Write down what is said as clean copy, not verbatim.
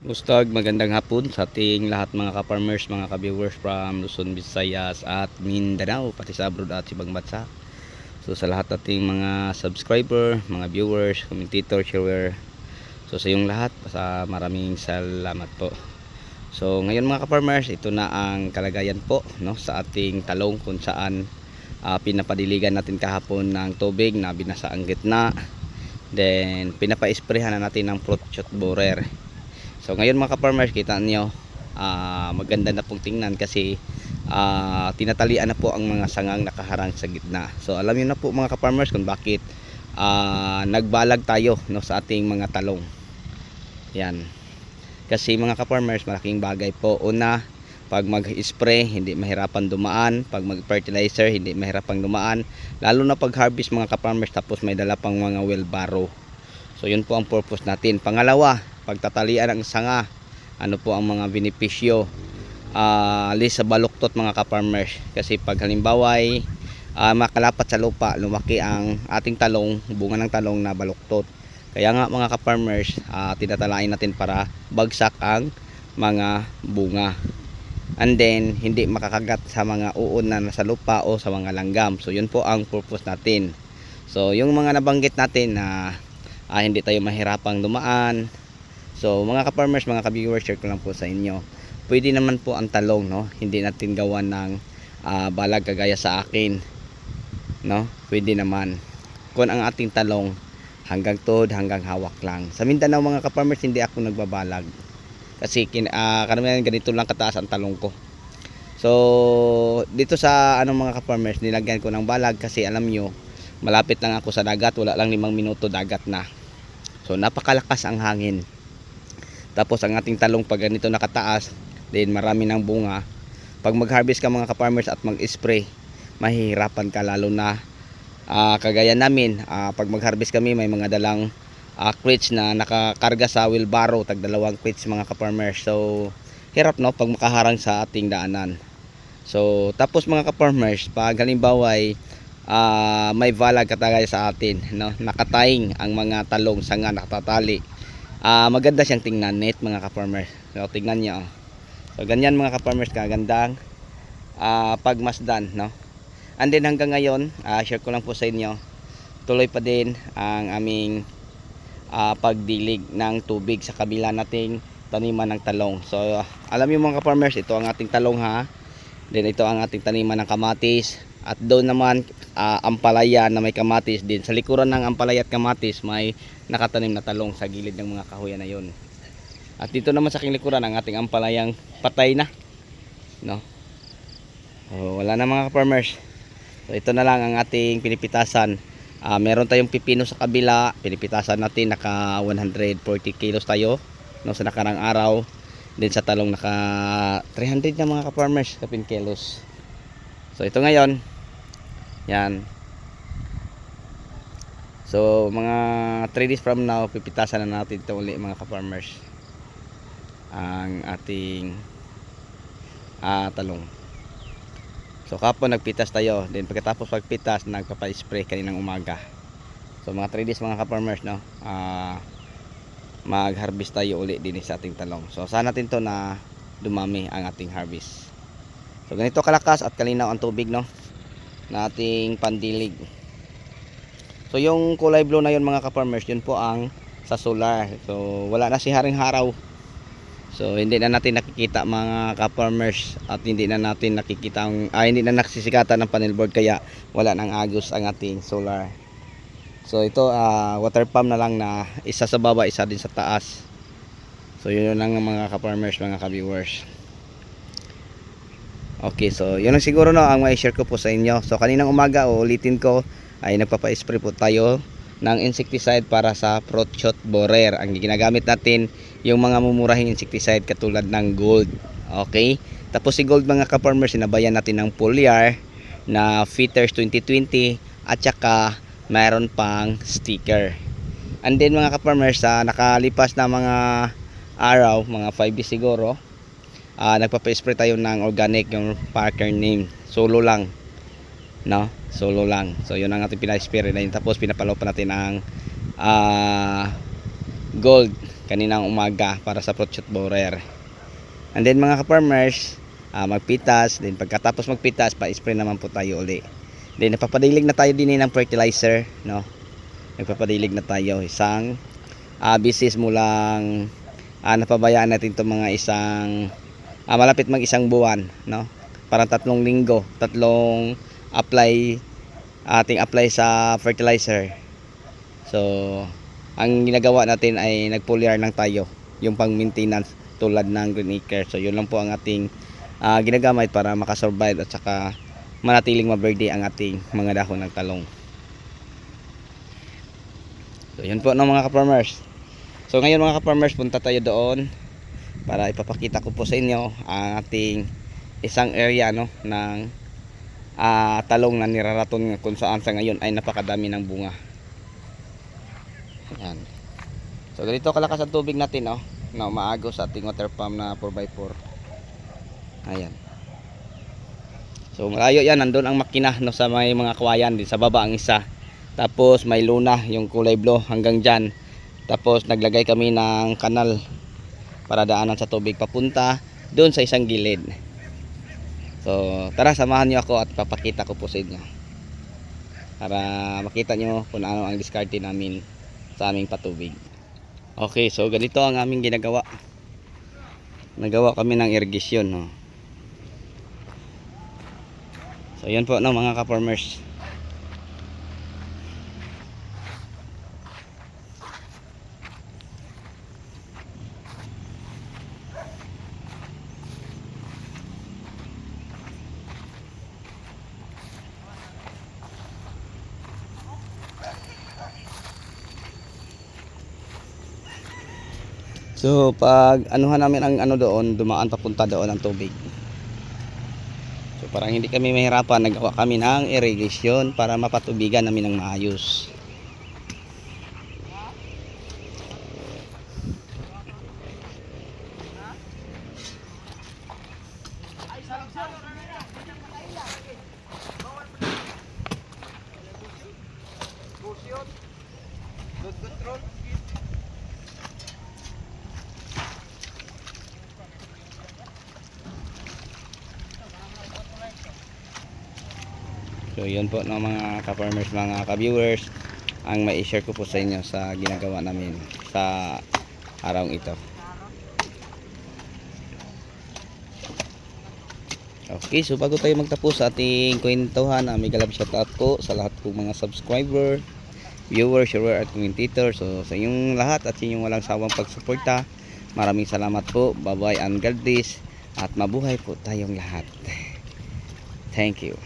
Mustag, magandang hapon sa ating lahat mga ka-farmers, mga ka-viewers from Luzon, Visayas at Mindanao, pati sa abroad at ibang bansa. So sa lahat ating mga subscriber, mga viewers, commentator, share. So sa yung lahat, maraming salamat po. So ngayon mga ka-farmers, ito na ang kalagayan po no, sa ating talong kung saan pinapadiligan natin kahapon ng tubig na binasa ang gitna. Then pinapa-sprayhan na natin ng fruit shot borer. So ngayon mga ka-farmers, kita nyo maganda na pong tingnan kasi tinatalian na po ang mga sangang nakaharang sa gitna. So alam niyo na po mga ka-farmers kung bakit nagbalag tayo no, sa ating mga talong. Yan. Kasi mga ka-farmers, malaking bagay po. Una, pag mag-spray hindi mahirapan dumaan, pag mag-fertilizer hindi mahirapang dumaan, lalo na pag harvest mga ka-farmers tapos may dala pang mga wheelbarrow. So yun po ang purpose natin. Pangalawa, pagtatalian ng sanga, ano po ang mga benepisyo alis sa baluktot mga ka-farmers. Kasi pag halimbawa ay makalapat sa lupa, lumaki ang ating talong, bunga ng talong na baluktot. Kaya nga mga ka-farmers, tinatalain natin para bagsak ang mga bunga. And then hindi makakagat sa mga uod na nasa lupa o sa mga langgam. So yun po ang purpose natin. So yung mga nabanggit natin na hindi tayo mahirapang dumaan. So mga ka-farmers, mga ka-viewers, share ko lang po sa inyo. Pwede naman po ang talong, no? Hindi natin gawan ng balag kagaya sa akin, no? Pwede naman. Kung ang ating talong hanggang tuhod, hanggang hawak lang. Sa Mindanao mga ka-farmers, hindi ako nagbabalag. Kasi karamihan ganito lang kataas ang talong ko. So dito sa mga ka-farmers, nilagyan ko ng balag kasi alam nyo, malapit lang ako sa dagat, wala lang 5 minuto dagat na. So napakalakas ang hangin. Tapos ang ating talong pag ganito nakataas, then marami ng bunga. Pag mag-harvest ka mga ka-farmers at mag-spray, mahihirapan ka, lalo na kagaya namin. Pag mag-harvest kami, may mga dalang crates na nakakarga sa wheelbarrow, tag 2 crates mga ka-farmers. So hirap no pag makaharang sa ating daanan. So tapos mga ka-farmers, pag halimbawa ay may valag katagaya sa atin, no, nakataing ang mga talong sanga nakatatali, maganda siyang tingnan, net mga ka-farmers. So tingnan niyo, so ganyan mga ka-farmers, kagandang pagmasdan, no. And then hanggang ngayon, share ko lang po sa inyo, tuloy pa din ang aming pagdilig ng tubig sa kabila nating taniman ng talong. So alam niyo mga ka-farmers, ito ang ating talong ha. Then ito ang ating taniman ng kamatis. At doon naman ampalaya na may kamatis din. Sa likuran ng ampalaya at kamatis may nakatanim na talong sa gilid ng mga kahoyan na yon. At dito naman sa aking likuran ang ating ampalayang patay na, no? Wala na mga farmers. So ito na lang ang ating pinipitasan. Meron tayong pipino sa kabila, pinipitasan natin, naka 140 kilos tayo, no, sa nakarang araw. Din sa talong naka 300 na mga ka-farmers, kapin kilos. So ito ngayon, yan. So mga 3 days from now, pipitasan na natin ito uli mga ka-farmers, ang ating talong. So kapon nagpitas tayo, then pagkatapos pagpitas nagpapa-spray kaninang umaga. So mga 3 days mga ka-farmers, no, mag-harvest tayo uli din sa ating talong. So saan natin to na dumami ang ating harvest. So ganito kalakas at kalinaw ang tubig, no, na ating pandilig. So yung kulay blue na yun mga ka-farmers, yun po ang sa solar. So wala na si haring haraw. So hindi na natin nakikita mga ka-farmers, at hindi na natin nakikita hindi na nagsisikatan ng panel board, kaya wala nang agos ang ating solar. So ito water pump na lang, na isa sa baba, isa din sa taas. So yun lang mga ka-farmers, mga ka-viewers. Okay, so yun lang siguro, no, ang mai-share ko po sa inyo. So kaninang umaga, ulitin ko, ay nagpapa-spray po tayo ng insecticide para sa fruit shot borer. Ang ginagamit natin yung mga mumurahing insecticide katulad ng Gold. Okay, tapos si Gold mga ka-farmers, sinabayan natin ng foliar na Fitters 2020, at saka mayroon pang sticker. And then mga ka-farmers, nakalipas na mga araw, mga 5 days siguro, nagpapa-spray tayo ng organic, yung Parker name, solo lang, no, solo lang. So yun ang ating pina-spray na yun. Tapos pinapalaw pa natin ang Gold kaninang umaga para sa fruit shoot borer. And then mga ka-farmers, magpitas, then pagkatapos magpitas, pa-spray naman po tayo uli. Then napapadilig na tayo din ng fertilizer, no? Nagpapadilig na tayo isang bisis mulang napabayaan natin itong mga isang malapit mag isang buwan, no? Parang 3 linggo, tatlong ating apply sa fertilizer. So ang ginagawa natin ay nag-foliar lang tayo, yung pang maintenance tulad ng Green Acre. So yun lang po ang ating ginagamit para makasurvive at saka manatiling maberde ang ating mga dahon ng talong. So yun po no mga ka-farmers. So ngayon mga ka-farmers, punta tayo doon para ipapakita ko po sa inyo ang ating isang area, no, ng talong na niraraton kung saan sa ngayon ay napakadami ng bunga. Ayan. So ganito kalakas ang tubig natin, no, na umaagos sa ating water pump na 4x4. Ayan. So malayo yan, nandun ang makina, no, sa may mga kawayan din sa baba ang isa. Tapos may luna yung kulay blue hanggang dyan. Tapos naglagay kami ng kanal para daanan sa tubig papunta doon sa isang gilid. So tara, samahan nyo ako at papakita ko po sa inyo para makita nyo kung ano ang diskarte namin sa aming patubig. Okay, so ganito ang aming ginagawa. Nagawa kami ng irrigation, no. So yan po, no, mga ka-farmers. So pag anuhan namin ang doon, dumaan papunta doon ang tubig. So parang hindi kami mahirapan, nagawa kami ng irrigation para mapatubigan namin ng maayos. So yun po no mga ka-farmers, mga ka-viewers, ang mai-share ko po sa inyo sa ginagawa namin sa araw ito. Okay, so bago tayo magtapos sa ating kwentuhan, may galab shoutout po sa lahat po mga subscriber, viewers, sharer at commentator. So sa inyong lahat at sa inyong walang sawang pagsuporta, maraming salamat po. Bye bye and God bless at mabuhay po tayong lahat. Thank you.